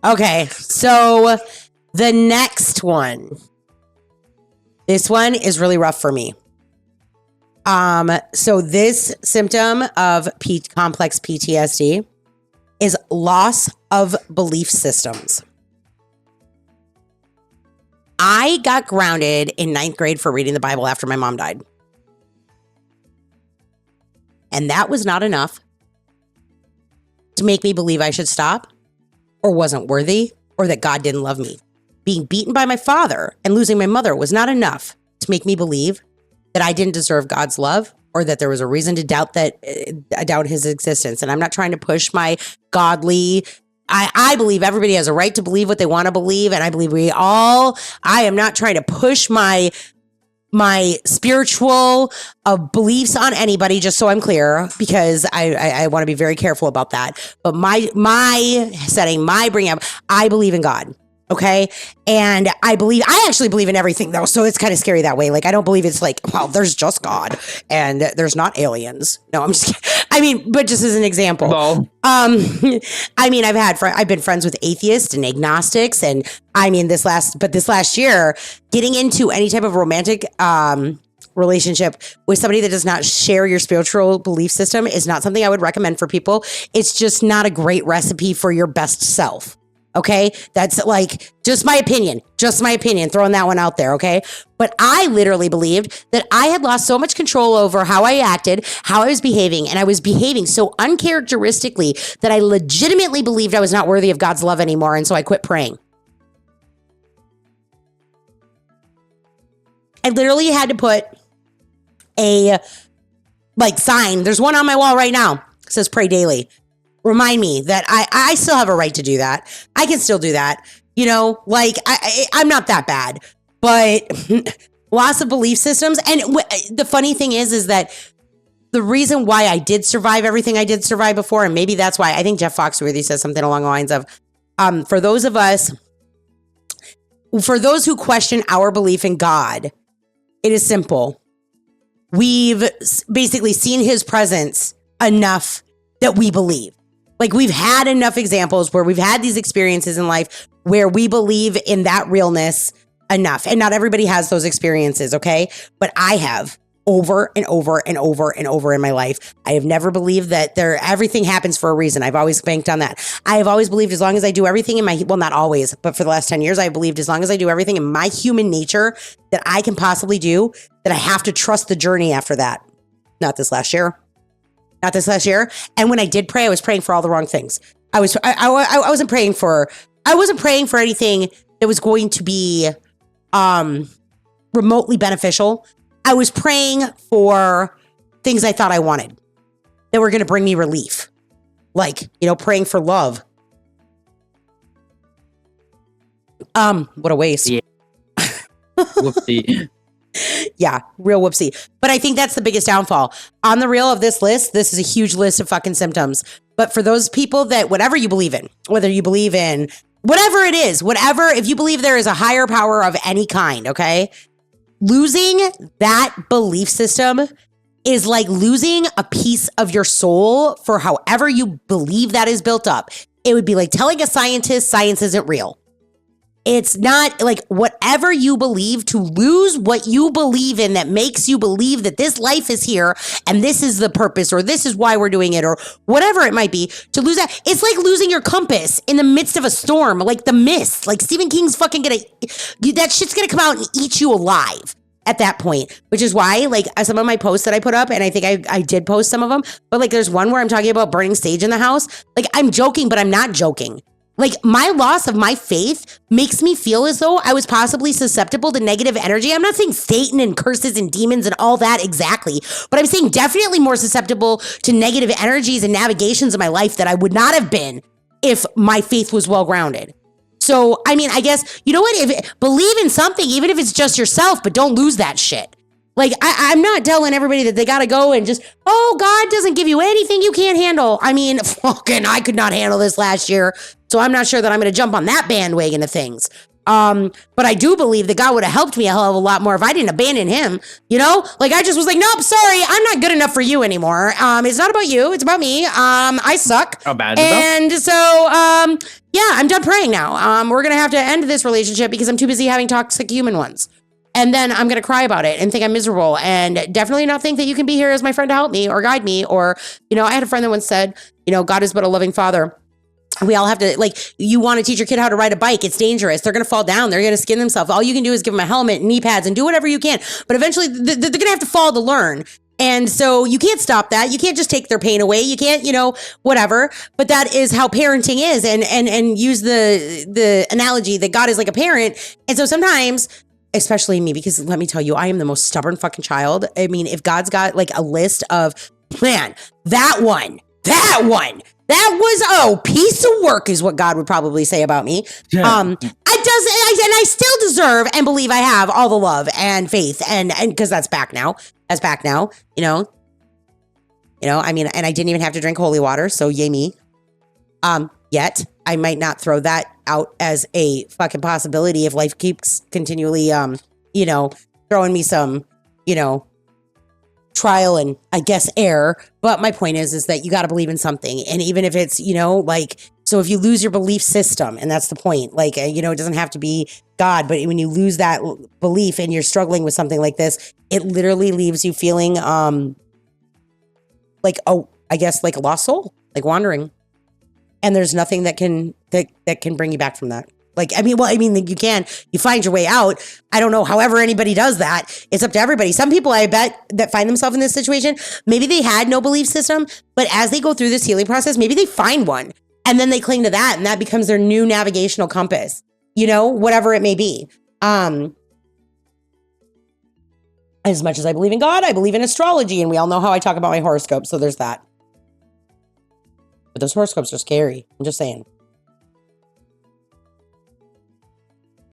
Okay, so the next one. This one is really rough for me. So this symptom of complex PTSD is loss of belief systems. I got grounded in 9th grade for reading the Bible after my mom died. And that was not enough to make me believe I should stop or wasn't worthy or that God didn't love me. Being beaten by my father and losing my mother was not enough to make me believe that I didn't deserve God's love or that there was a reason to doubt his existence. And I'm not trying to push my godly. I believe everybody has a right to believe what they want to believe. And I believe I am not trying to push my spiritual beliefs on anybody, just so I'm clear, because I want to be very careful about that. But my setting, my bringing up, I believe in God. Okay. And I actually believe in everything though. So it's kind of scary that way. Like, I don't believe it's like, well, there's just God and there's not aliens. No, I'm just kidding. I mean, but just as an example, No. I mean, I've been friends with atheists and agnostics. And I mean, this last year, getting into any type of romantic, relationship with somebody that does not share your spiritual belief system is not something I would recommend for people. It's just not a great recipe for your best self. Okay, that's like just my opinion, throwing that one out there. Okay, but I literally believed that I had lost so much control over how I acted, how I was behaving, and I was behaving so uncharacteristically that I legitimately believed I was not worthy of God's love anymore. And so I quit praying. I literally had to put a sign. There's one on my wall right now. It says pray daily. Remind me that I still have a right to do that. I can still do that. You know, like I'm not that bad, but loss of belief systems. And the funny thing is that the reason why I did survive everything I did survive before, and maybe that's why I think Jeff Foxworthy says something along the lines of, for those who question our belief in God, it is simple. We've basically seen his presence enough that we believe. Like, we've had enough examples where we've had these experiences in life where we believe in that realness enough. And not everybody has those experiences, okay? But I have over and over and over and over in my life. I have never believed that everything happens for a reason. I've always banked on that. I have always believed as long as I do everything in my, well, not always, but for the last 10 years, I believed as long as I do everything in my human nature that I can possibly do, that I have to trust the journey after that. Not this last year. And when I did pray, I was praying for all the wrong things. I wasn't praying for anything that was going to be remotely beneficial. I was praying for things I thought I wanted that were going to bring me relief. Like, you know, praying for love. What a waste. Yeah. Whoopsie. Yeah, real whoopsie. But I think that's the biggest downfall. On the real of this list, this is a huge list of fucking symptoms. But for those people that whatever you believe in, whether you believe in whatever it is, if you believe there is a higher power of any kind, okay? Losing that belief system is like losing a piece of your soul for however you believe that is built up. It would be like telling a scientist science isn't real. It's not like whatever you believe, to lose what you believe in that makes you believe that this life is here and this is the purpose or this is why we're doing it or whatever it might be. To lose that, it's like losing your compass in the midst of a storm, like The Mist. Like Stephen King's fucking that shit's gonna come out and eat you alive at that point, which is why like some of my posts that I put up, and I think I did post some of them, but like there's one where I'm talking about burning sage in the house. Like I'm joking, but I'm not joking. Like my loss of my faith makes me feel as though I was possibly susceptible to negative energy. I'm not saying Satan and curses and demons and all that exactly, but I'm saying definitely more susceptible to negative energies and navigations in my life that I would not have been if my faith was well grounded. So, I mean, I guess, you know what? Believe in something, even if it's just yourself, but don't lose that shit. Like, I'm not telling everybody that they got to go and just, oh, God doesn't give you anything you can't handle. I mean, fucking, I could not handle this last year. So I'm not sure that I'm going to jump on that bandwagon of things. But I do believe that God would have helped me a hell of a lot more if I didn't abandon him. You know, like I just was like, nope, sorry, I'm not good enough for you anymore. It's not about you. It's about me. I suck. How bad? And so, yeah, I'm done praying now. We're going to have to end this relationship because I'm too busy having toxic human ones. And then I'm going to cry about it and think I'm miserable and definitely not think that you can be here as my friend to help me or guide me. Or, I had a friend that once said, God is but a loving father. We all have to, you want to teach your kid how to ride a bike. It's dangerous. They're going to fall down. They're going to skin themselves. All you can do is give them a helmet and knee pads and do whatever you can. But eventually they're going to have to fall to learn. And so you can't stop that. You can't just take their pain away. You can't, whatever. But that is how parenting is. And use the analogy that God is like a parent. And so sometimes, especially me, because let me tell you, I am the most stubborn fucking child. I mean, if God's got a list of, man, that one, that was, piece of work is what God would probably say about me. Yeah. And I still deserve and believe I have all the love and faith and because that's back now. That's back now, I mean, and I didn't even have to drink holy water. So yay me. Yet I might not throw that out as a fucking possibility if life keeps continually, throwing me some, trial and I guess error. But my point is that you got to believe in something. And even if it's, so if you lose your belief system, and that's the point, it doesn't have to be God, but when you lose that belief and you're struggling with something like this, it literally leaves you feeling, a lost soul, wandering. And there's nothing that can bring you back from that. You find your way out. I don't know. However anybody does that, it's up to everybody. Some people, I bet, that find themselves in this situation, maybe they had no belief system, but as they go through this healing process, maybe they find one and then they cling to that and that becomes their new navigational compass, whatever it may be. As much as I believe in God, I believe in astrology, and we all know how I talk about my horoscope. So there's that. But those horoscopes are scary. I'm just saying.